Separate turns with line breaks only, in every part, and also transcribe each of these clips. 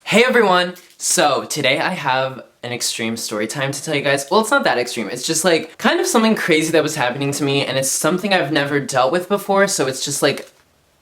Hey everyone! So today I have an extreme story time to tell you guys. Well, it's not that extreme. It's just like kind of something crazy that was happening to me, and it's something I've never dealt with before, so it's just like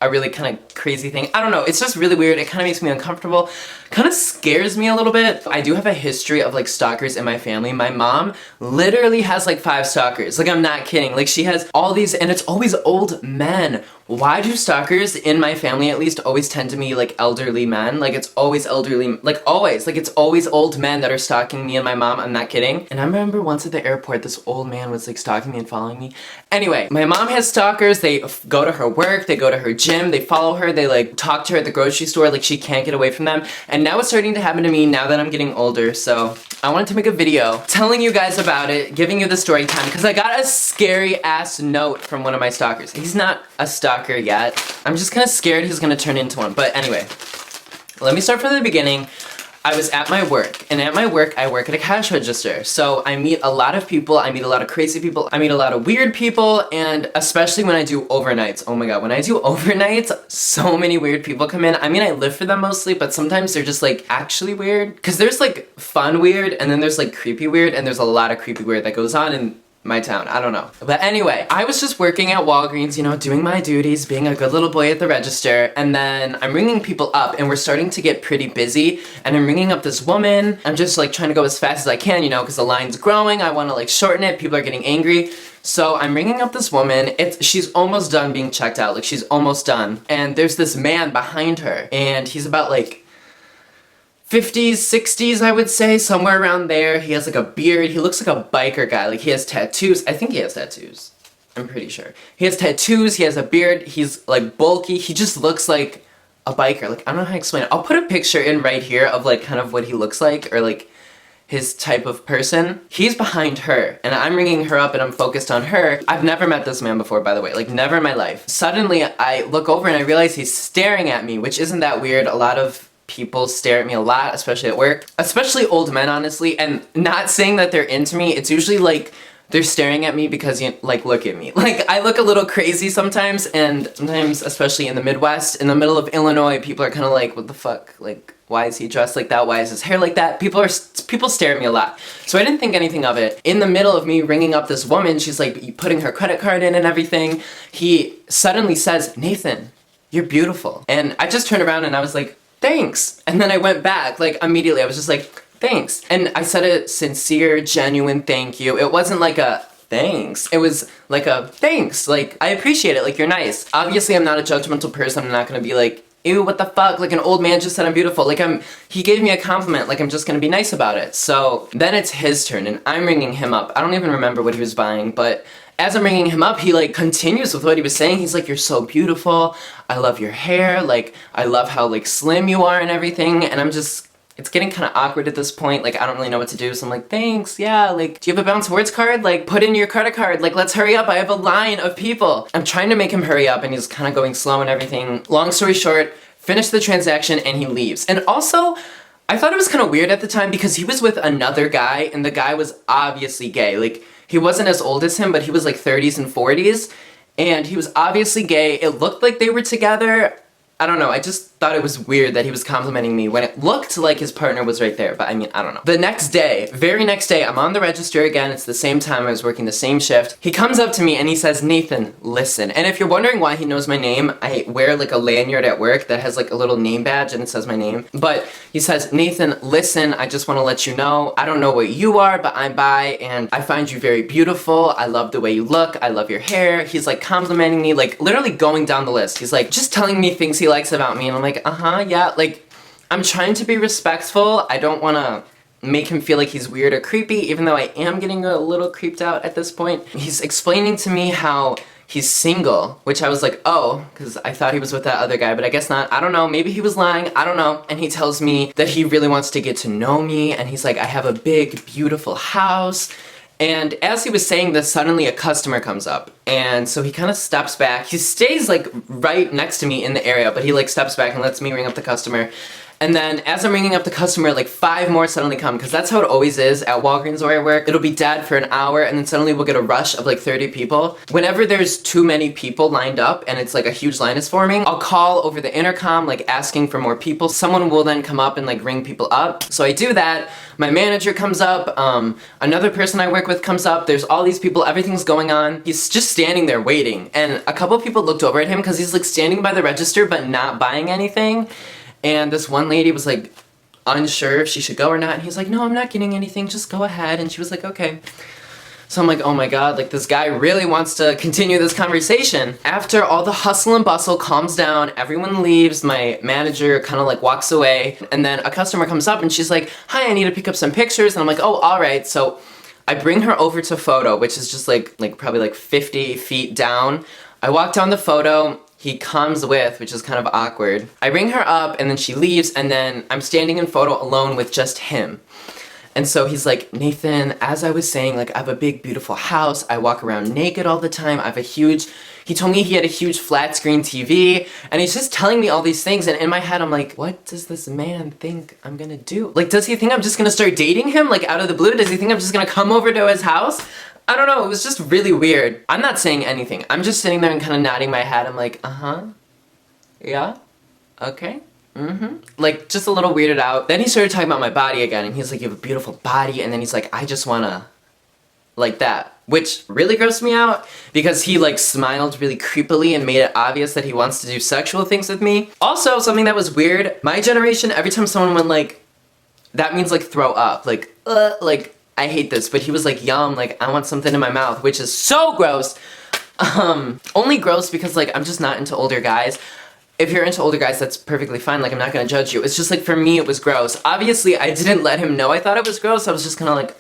a really kind of crazy thing. I don't know, it's just really weird. It kind of makes me uncomfortable, kind of scares me a little bit. I do have a history of like stalkers in my family. My mom literally has like 5 stalkers. Like, I'm not kidding. Like, she has all these, and it's always old men. Why do stalkers, in my family at least, always tend to be like elderly men? Like, it's always elderly, like always. Like, it's always old men that are stalking me and my mom. I'm not kidding. And I remember once at the airport, this old man was like stalking me and following me. Anyway, my mom has stalkers. They go to her work, they go to her gym, they follow her, they like talk to her at the grocery store, like she can't get away from them. And now it's starting to happen to me now that I'm getting older. So I wanted to make a video telling you guys about it, giving you the story time, because I got a scary ass note from one of my stalkers. He's not a stalker yet. I'm just kind of scared he's gonna turn into one. But anyway, let me start from the beginning. I was at my work, and at my work, I work at a cash register. So I meet a lot of people, I meet a lot of crazy people, I meet a lot of weird people, and especially when I do overnights. Oh my god, when I do overnights, so many weird people come in. I mean, I live for them mostly, but sometimes they're just like actually weird. Cause there's like fun weird, and then there's like creepy weird, and there's a lot of creepy weird that goes on in my town. I don't know. But anyway, I was just working at Walgreens, you know, doing my duties, being a good little boy at the register, and then I'm ringing people up, and we're starting to get pretty busy, and I'm ringing up this woman. I'm just like trying to go as fast as I can, you know, because the line's growing. I want to like shorten it. People are getting angry. So I'm ringing up this woman. She's almost done being checked out. Like, she's almost done. And there's this man behind her, and he's about like 50s, 60s, I would say, somewhere around there. He has like a beard. He looks like a biker guy. Like, he has tattoos. I think he has tattoos. I'm pretty sure. He has tattoos. He has a beard. He's like bulky. He just looks like a biker. Like, I don't know how to explain it. I'll put a picture in right here of like kind of what he looks like, or like his type of person. He's behind her, and I'm ringing her up, and I'm focused on her. I've never met this man before, by the way, like never in my life. Suddenly, I look over and I realize he's staring at me, which isn't that weird. A lot of people stare at me a lot, especially at work. Especially old men, honestly, and not saying that they're into me. It's usually like they're staring at me because, you like, look at me. Like, I look a little crazy sometimes, and sometimes, especially in the Midwest, in the middle of Illinois, people are kind of like, what the fuck? Like, why is he dressed like that? Why is his hair like that? People stare at me a lot. So I didn't think anything of it. In the middle of me ringing up this woman, she's like putting her credit card in and everything. He suddenly says, "Nathan, you're beautiful." And I just turned around and I was like, "Thanks." And then I went back, like, immediately. I was just like, "Thanks." And I said a sincere, genuine thank you. It wasn't like a thanks. It was like a thanks. Like, I appreciate it. Like, you're nice. Obviously, I'm not a judgmental person. I'm not gonna be like, ew, what the fuck? Like, an old man just said I'm beautiful. Like, he gave me a compliment. Like, I'm just gonna be nice about it. So then it's his turn, and I'm ringing him up. I don't even remember what he was buying, but as I'm ringing him up, he like continues with what he was saying. He's like, "You're so beautiful. I love your hair. Like, I love how like slim you are and everything." And I'm just, it's getting kind of awkward at this point. Like, I don't really know what to do. So I'm like, "Thanks, yeah, like, do you have a bounce words card? Like, put in your credit card. Like, let's hurry up. I have a line of people." I'm trying to make him hurry up, and he's kind of going slow and everything. Long story short, finish the transaction and he leaves. And also, I thought it was kind of weird at the time because he was with another guy, and the guy was obviously gay. Like, he wasn't as old as him, but he was like 30s and 40s, and he was obviously gay. It looked like they were together. I don't know, I just thought it was weird that he was complimenting me when it looked like his partner was right there, but I mean, I don't know. The next day, very next day, I'm on the register again. It's the same time. I was working the same shift. He comes up to me and he says, "Nathan, listen." And if you're wondering why he knows my name, I wear like a lanyard at work that has like a little name badge and it says my name. But he says, "Nathan, listen, I just want to let you know, I don't know what you are, but I'm bi, and I find you very beautiful. I love the way you look. I love your hair." He's like complimenting me, like literally going down the list. He's like just telling me things he likes about me, and I'm like, yeah, like, I'm trying to be respectful. I don't want to make him feel like he's weird or creepy, even though I am getting a little creeped out at this point. He's explaining to me how he's single, which I was like, oh, because I thought he was with that other guy, but I guess not. I don't know, maybe he was lying, I don't know. And he tells me that he really wants to get to know me, and he's like, "I have a big, beautiful house." And as he was saying this, suddenly a customer comes up. And so he kind of steps back. He stays like right next to me in the area, but he like steps back and lets me ring up the customer. And then as I'm ringing up the customer, like 5 more suddenly come, because that's how it always is at Walgreens where I work. It'll be dead for an hour, and then suddenly we'll get a rush of like 30 people. Whenever there's too many people lined up and it's like a huge line is forming, I'll call over the intercom, like asking for more people. Someone will then come up and like ring people up. So I do that. My manager comes up, another person I work with comes up, there's all these people, everything's going on. He's just standing there waiting, and a couple people looked over at him because he's like standing by the register but not buying anything. And this one lady was like unsure if she should go or not, and he's like, no, I'm not getting anything, just go ahead. And she was like, okay. So I'm like, oh my god, like this guy really wants to continue this conversation. After all the hustle and bustle calms down, everyone leaves, my manager kind of like walks away, and then a customer comes up and she's like, hi, I need to pick up some pictures. And I'm like, oh, all right. So I bring her over to photo, which is just like probably like 50 feet down. I walk down the photo. He comes with, which is kind of awkward. I bring her up and then she leaves, and then I'm standing in photo alone with just him. And so he's like, Nathan, as I was saying, like I have a big, beautiful house. I walk around naked all the time. He told me he had a huge flat screen TV, and he's just telling me all these things. And in my head, I'm like, what does this man think I'm gonna do? Like, does he think I'm just gonna start dating him, like out of the blue? Does he think I'm just gonna come over to his house? I don't know, it was just really weird. I'm not saying anything. I'm just sitting there and kind of nodding my head. I'm like, uh-huh, yeah, okay, mm-hmm. Like, just a little weirded out. Then he started talking about my body again, and he's like, you have a beautiful body, and then he's like, I just wanna, like that. Which really grossed me out, because he like smiled really creepily and made it obvious that he wants to do sexual things with me. Also, something that was weird, my generation, every time someone went like, that means like throw up, like, I hate this, but he was like, yum, like, I want something in my mouth, which is so gross. Only gross because, like, I'm just not into older guys. If you're into older guys, that's perfectly fine, like, I'm not gonna judge you. It's just, like, for me, it was gross. Obviously, I didn't let him know I thought it was gross, I was just kinda like,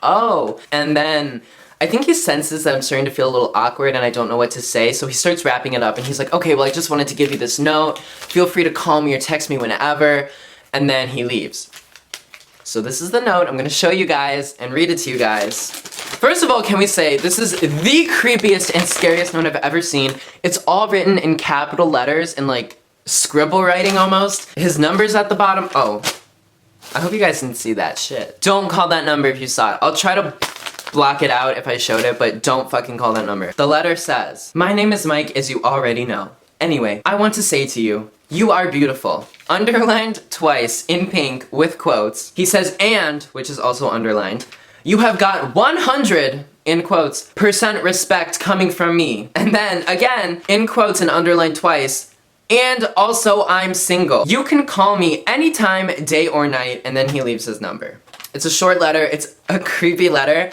oh. And then, I think he senses that I'm starting to feel a little awkward and I don't know what to say, so he starts wrapping it up, and he's like, okay, well, I just wanted to give you this note. Feel free to call me or text me whenever. And then he leaves. So this is the note. I'm gonna show you guys and read it to you guys. First of all, can we say this is the creepiest and scariest note I've ever seen. It's all written in capital letters in like scribble writing almost. His number's at the bottom. Oh, I hope you guys didn't see that shit. Don't call that number if you saw it. I'll try to block it out if I showed it, but don't fucking call that number. The letter says, my name is Mike, as you already know. Anyway, I want to say to you, you are beautiful. Underlined twice in pink with quotes. He says, and, which is also underlined, you have got 100, in quotes, % respect coming from me. And then, again, in quotes and underlined twice, and also I'm single. You can call me anytime, day or night, and then he leaves his number. It's a short letter, it's a creepy letter.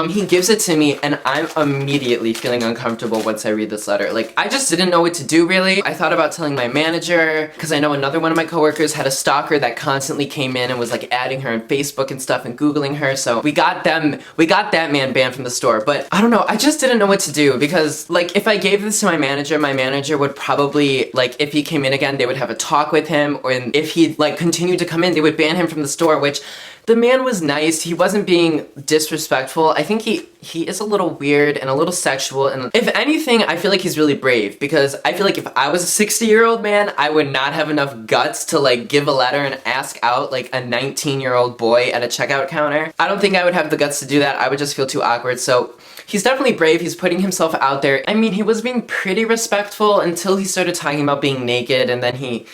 He gives it to me, and I'm immediately feeling uncomfortable once I read this letter. Like, I just didn't know what to do, really. I thought about telling my manager, because I know another one of my coworkers had a stalker that constantly came in and was, like, adding her on Facebook and stuff and Googling her, so we got that man banned from the store. But, I don't know, I just didn't know what to do, because, like, if I gave this to my manager would probably, like, if he came in again, they would have a talk with him, or if he, like, continued to come in, they would ban him from the store, which... The man was nice, he wasn't being disrespectful. I think he is a little weird and a little sexual, and if anything, I feel like he's really brave, because I feel like if I was a 60-year-old man, I would not have enough guts to like give a letter and ask out like a 19-year-old boy at a checkout counter. I don't think I would have the guts to do that. I would just feel too awkward, so he's definitely brave, he's putting himself out there. I mean, he was being pretty respectful until he started talking about being naked, and then he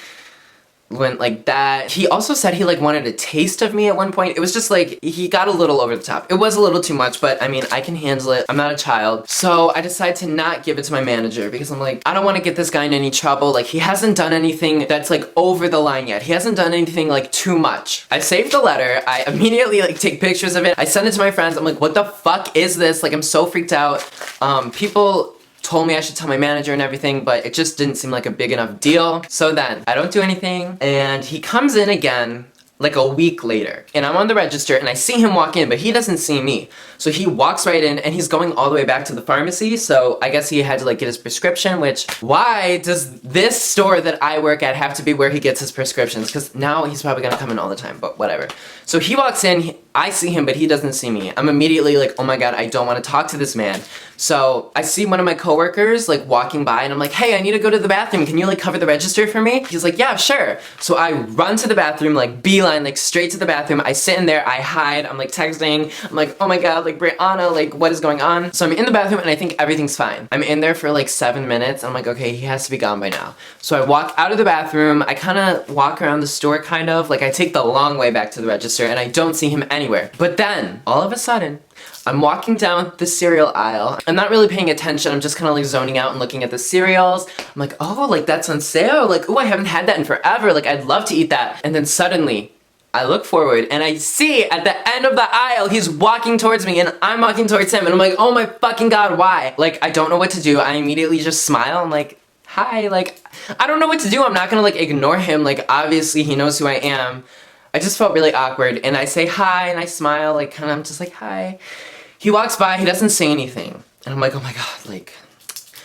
went like that. He also said he like wanted a taste of me at one point. It was just like, he got a little over the top. It was a little too much, but I mean, I can handle it. I'm not a child. So I decided to not give it to my manager because I'm like, I don't want to get this guy in any trouble. Like, he hasn't done anything that's like over the line yet. He hasn't done anything like too much. I saved the letter. I immediately like take pictures of it. I send it to my friends. I'm like, what the fuck is this? Like, I'm so freaked out. People told me I should tell my manager and everything, but it just didn't seem like a big enough deal. So then, I don't do anything, and he comes in again like a week later, and I'm on the register, and I see him walk in, but he doesn't see me. So he walks right in, and he's going all the way back to the pharmacy, so I guess he had to like get his prescription, which, why does this store that I work at have to be where he gets his prescriptions? Because now he's probably gonna come in all the time, but whatever. So he walks in, I see him, but he doesn't see me. I'm immediately like, oh my god, I don't want to talk to this man. So I see one of my coworkers like walking by and I'm like, hey, I need to go to the bathroom. Can you like cover the register for me? He's like, yeah, sure. So I run to the bathroom, like beeline, like straight to the bathroom. I sit in there, I hide, I'm like texting. I'm like, oh my god, like Brianna, like what is going on? So I'm in the bathroom and I think everything's fine. I'm in there for like 7 minutes. I'm like, okay, he has to be gone by now. So I walk out of the bathroom. I kind of walk around the store kind of. Like I take the long way back to the register and I don't see him anywhere. But then, all of a sudden, I'm walking down the cereal aisle. I'm not really paying attention. I'm just kind of like zoning out and looking at the cereals. I'm like, oh, like that's on sale. Like, oh, I haven't had that in forever. Like, I'd love to eat that. And then suddenly, I look forward and I see at the end of the aisle, he's walking towards me and I'm walking towards him. And I'm like, oh my fucking god, why? Like, I don't know what to do. I immediately just smile. I'm like, hi. Like, I don't know what to do. I'm not gonna like ignore him. Like, obviously he knows who I am. I just felt really awkward and I say hi and I smile, like kind of, I'm just like, hi. He walks by, he doesn't say anything. And I'm like, oh my god, like,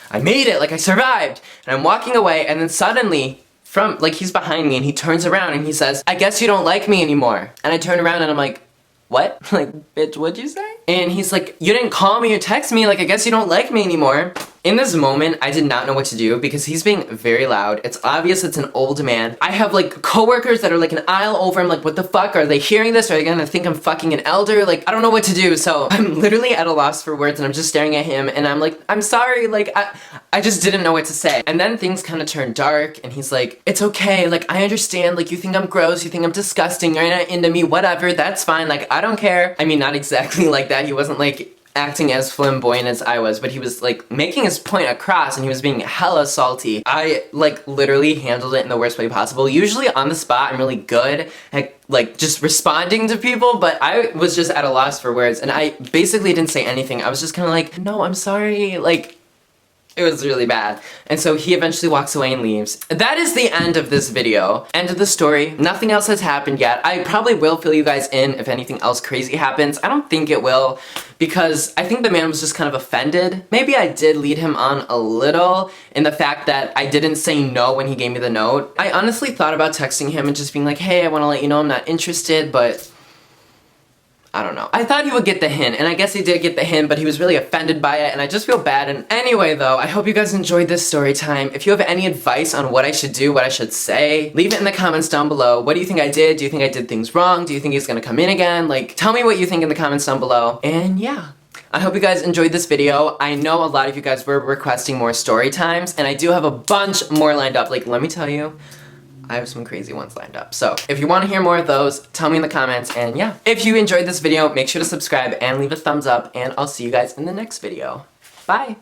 I made it, like I survived. And I'm walking away and then suddenly, like he's behind me and he turns around and he says, I guess you don't like me anymore. And I turn around and I'm like, what? Like, bitch, what'd you say? And he's like, you didn't call me or text me, like I guess you don't like me anymore. In this moment, I did not know what to do because he's being very loud. It's obvious it's an old man. I have like coworkers that are like an aisle over. I'm like, what the fuck? Are they hearing this? Are they gonna think I'm fucking an elder? Like, I don't know what to do. So I'm literally at a loss for words and I'm just staring at him and I'm like, I'm sorry. Like, I just didn't know what to say. And then things kind of turned dark and he's like, it's okay. Like, I understand. Like, you think I'm gross. You think I'm disgusting. You're not into me. Whatever. That's fine. Like, I don't care. I mean, not exactly like that. He wasn't like acting as flamboyant as I was, but he was like making his point across and he was being hella salty. I like literally handled it in the worst way possible. Usually on the spot I'm really good at like just responding to people, but I was just at a loss for words and I basically didn't say anything. I was just kind of like, no, I'm sorry, like it was really bad. And so he eventually walks away and leaves. That is the end of this video. End of the story. Nothing else has happened yet. I probably will fill you guys in if anything else crazy happens. I don't think it will because I think the man was just kind of offended. Maybe I did lead him on a little in the fact that I didn't say no when he gave me the note. I honestly thought about texting him and just being like, hey, I want to let you know I'm not interested, but I don't know. I thought he would get the hint, and I guess he did get the hint, but he was really offended by it, and I just feel bad. And anyway, though, I hope you guys enjoyed this story time. If you have any advice on what I should do, what I should say, leave it in the comments down below. What do you think I did? Do you think I did things wrong? Do you think he's gonna come in again? Like, tell me what you think in the comments down below. And yeah. I hope you guys enjoyed this video. I know a lot of you guys were requesting more story times, and I do have a bunch more lined up. Like, let me tell you, I have some crazy ones lined up. So if you want to hear more of those, tell me in the comments. And yeah, if you enjoyed this video, make sure to subscribe and leave a thumbs up. And I'll see you guys in the next video. Bye.